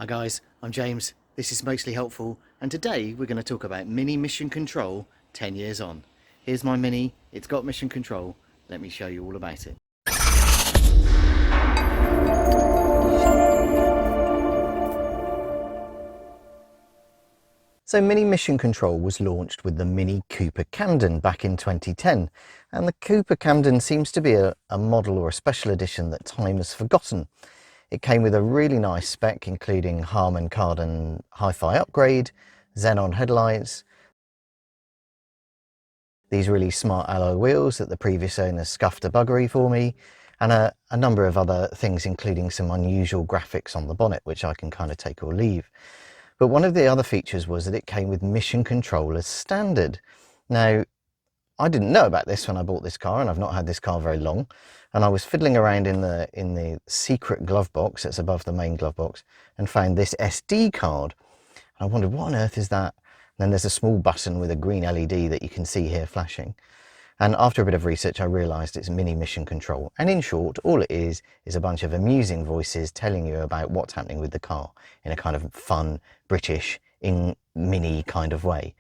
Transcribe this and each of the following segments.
Hi guys, I'm James, this is Mostly Helpful, and today we're going to talk about Mini Mission Control 10 years on. Here's my Mini, it's got mission control, let me show you all about it. So Mini Mission Control was launched with the Mini Cooper Camden back in 2010, and the Cooper Camden seems to be a model or a special edition that time has forgotten. It came with a really nice spec, including Harman Kardon Hi-Fi upgrade, xenon headlights, these really smart alloy wheels that the previous owner scuffed a buggery for me, and a number of other things, including some unusual graphics on the bonnet, which I can kind of take or leave. But one of the other features was that it came with mission control as standard. Now, I didn't know about this when I bought this car, and I've not had this car very long. And I was fiddling around in the secret glove box that's above the main glove box and found this SD card. And I wondered, what on earth is that? And then there's a small button with a green LED that you can see here flashing. And after a bit of research, I realised it's Mini Mission Control. And in short, all it is a bunch of amusing voices telling you about what's happening with the car in a kind of fun, British, mini kind of way.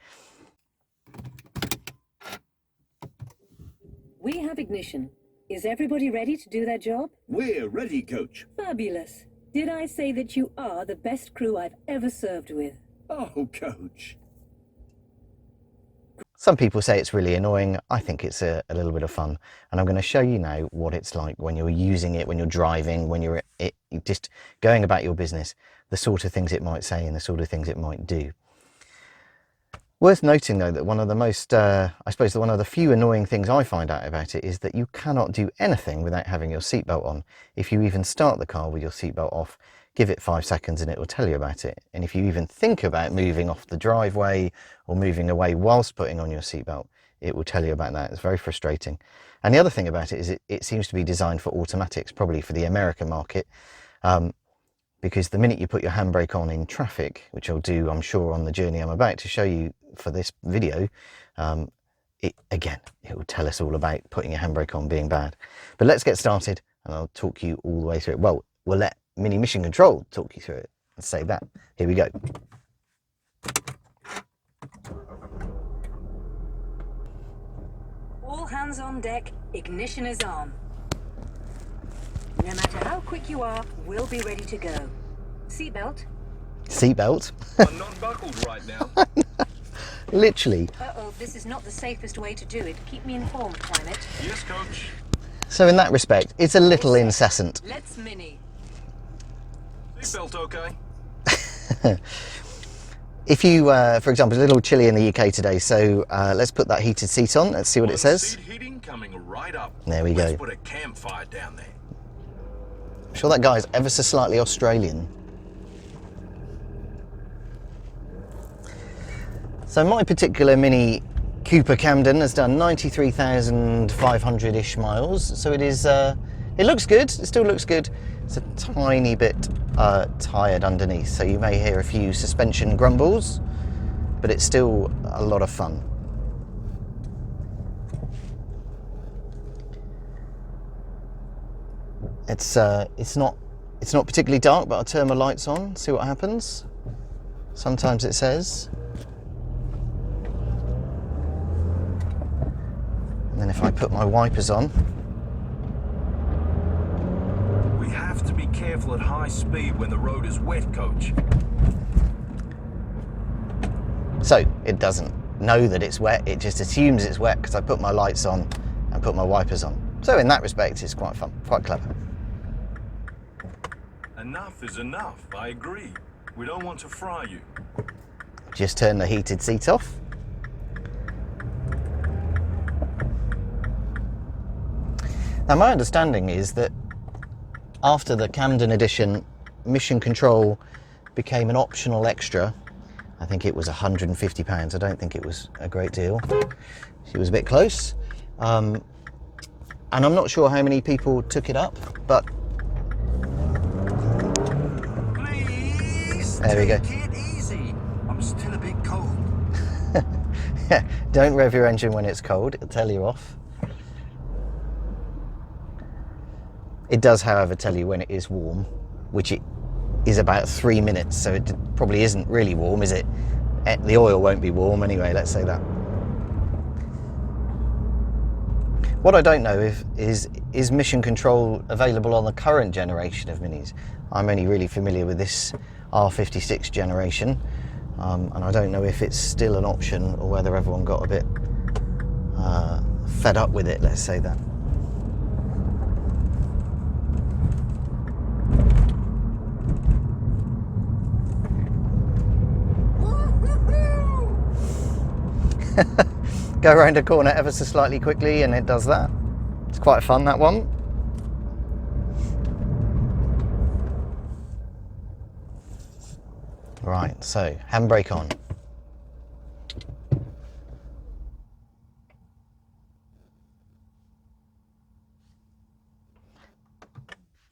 We have ignition. Is everybody ready to do their job? We're ready, Coach. Fabulous. Did I say that you are the best crew I've ever served with? Oh, Coach. Some people say it's really annoying. I think it's a little bit of fun. And I'm going to show you now what it's like when you're using it, when you're driving, when you're just going about your business, the sort of things it might say and the sort of things it might do. Worth noting though that one of the most, I suppose one of the few annoying things I find out about it is that you cannot do anything without having your seatbelt on. If you even start the car with your seatbelt off, give it 5 seconds and it will tell you about it. And if you even think about moving off the driveway or moving away whilst putting on your seatbelt, it will tell you about that. It's very frustrating. And the other thing about it is it seems to be designed for automatics, probably for the American market. Because the minute you put your handbrake on in traffic, which I'll do, I'm sure, on the journey I'm about to show you for this video, it will tell us all about putting your handbrake on being bad. But let's get started and I'll talk you all the way through it. Well, we'll let Mini Mission Control talk you through it. Let's say that. Here we go. All hands on deck, ignition is on. No matter how quick you are, we'll be ready to go. Seatbelt. Seatbelt? I'm not buckled right now. Literally. Uh-oh, this is not the safest way to do it. Keep me informed, Planet. Yes, Coach. So in that respect, it's a little incessant. Let's Mini. Seatbelt okay? If you, for example, it's a little chilly in the UK today, so let's put that heated seat on. Let's see what it says. Seat heating coming right up. There we go. Let's put a campfire down there. I'm sure that guy's ever so slightly Australian. So my particular Mini Cooper Camden has done 93,500-ish miles. So it is, it looks good, it still looks good. It's a tiny bit tired underneath, so you may hear a few suspension grumbles, but it's still a lot of fun. It's not particularly dark, but I'll turn my lights on, see what happens. Sometimes it says. And then if I put my wipers on. We have to be careful at high speed when the road is wet, Coach. So it doesn't know that it's wet, it just assumes it's wet because I put my lights on and put my wipers on. So in that respect, it's quite fun, quite clever. Enough is enough, I agree. We don't want to fry you. Just turn the heated seat off. Now my understanding is that after the Camden edition, Mission Control became an optional extra. I think it was £150. I don't think it was a great deal. She was a bit close. And I'm not sure how many people took it up, but Please, there we go. take it easy. I'm still a bit cold. Yeah, don't rev your engine when it's cold, it'll tell you off. It does, however, tell you when it is warm, which it is about 3 minutes, so it probably isn't really warm, is it? The oil won't be warm anyway, let's say that. What I don't know is mission control available on the current generation of Minis. I'm only really familiar with this R56 generation, and I don't know if it's still an option or whether everyone got a bit fed up with it, let's say that. Go around a corner ever so slightly quickly and it does that. It's quite fun, that one. Right, so handbrake on.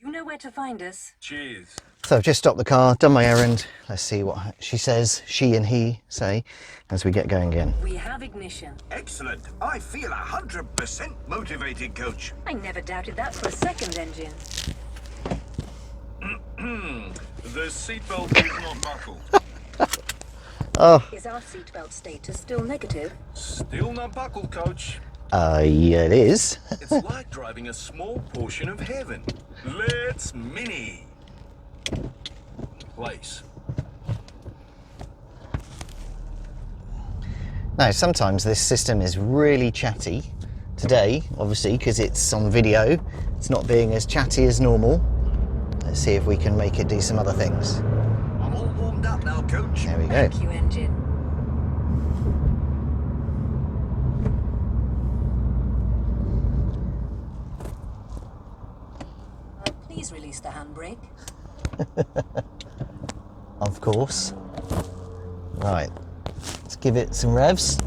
You know where to find us. Cheers. So I've just stopped the car, done my errand. Let's see what she and he say as we get going again. We have ignition. Excellent. I feel 100% motivated, Coach. I never doubted that for a second, Engine. The seatbelt is not buckled. Oh, Is our seatbelt status still negative? Still not buckled, Coach. yeah, it is. It's like driving a small portion of heaven. Let's Mini. Place. Now, sometimes this system is really chatty. Today, obviously, because it's on video, it's not being as chatty as normal. Let's see if we can make it do some other things. I'm all warmed up now, Coach. There we go. Thank you, Engine. Please release the handbrake. Of course. Right, let's give it some revs.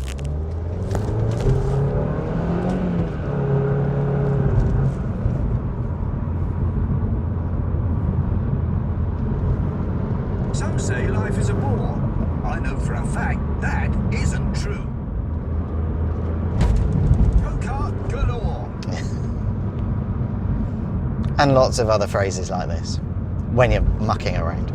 Some say life is a bore. I know for a fact that isn't true. Go-kart galore. And lots of other phrases like this when you're mucking around.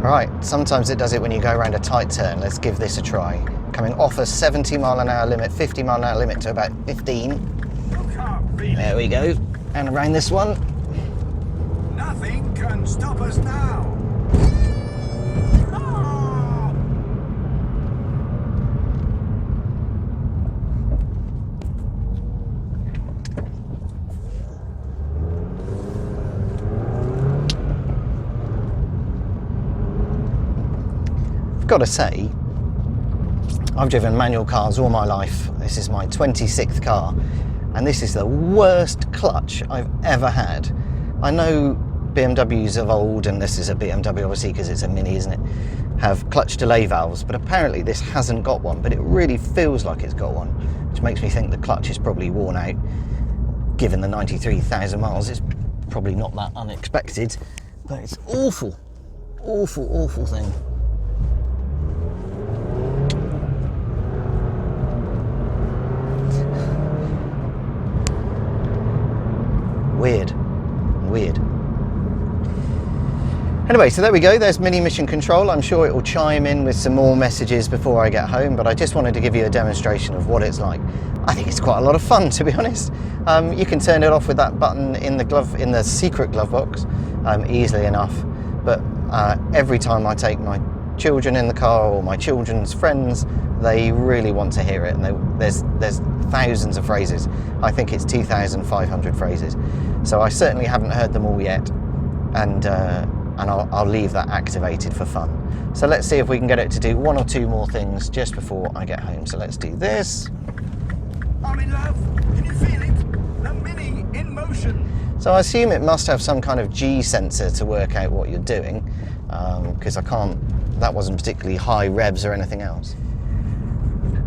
Right, sometimes it does it when you go around a tight turn. Let's give this a try. Coming off a 70 mile an hour limit, 50 mile an hour limit to about 15. Go-kart feeling. There we go. And around this one. Nothing can stop us now. Ah! I've got to say, I've driven manual cars all my life. This is my 26th car, and this is the worst clutch I've ever had. I know BMWs of old, and this is a BMW obviously because it's a Mini, isn't it, have clutch delay valves, but apparently this hasn't got one, but it really feels like it's got one, which makes me think the clutch is probably worn out. Given the 93,000 miles, it's probably not that unexpected, but it's awful, awful, awful thing. Weird. Anyway, so there we go, there's Mini Mission Control. I'm sure it will chime in with some more messages before I get home, but I just wanted to give you a demonstration of what it's like. I think it's quite a lot of fun, to be honest. You can turn it off with that button in the secret glove box easily enough, but every time I take my children in the car or my children's friends, they really want to hear it, and there's thousands of phrases. I think it's 2,500 phrases, so I certainly haven't heard them all yet, and I'll leave that activated for fun. So let's see if we can get it to do one or two more things just before I get home. So let's do this. I'm in love. Can you feel it? The Mini in motion. So I assume it must have some kind of G sensor to work out what you're doing, because that wasn't particularly high revs or anything else.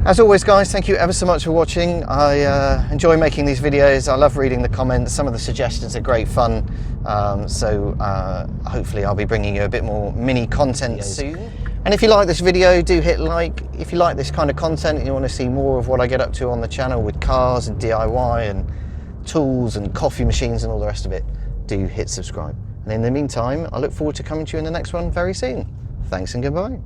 As always, guys, thank you ever so much for watching. I enjoy making these videos. I love reading the comments. Some of the suggestions are great fun. Hopefully I'll be bringing you a bit more Mini content soon. And if you like this video, do hit like. If you like this kind of content and you want to see more of what I get up to on the channel with cars and DIY and tools and coffee machines and all the rest of it, do hit subscribe. And in the meantime, I look forward to coming to you in the next one very soon. Thanks and goodbye.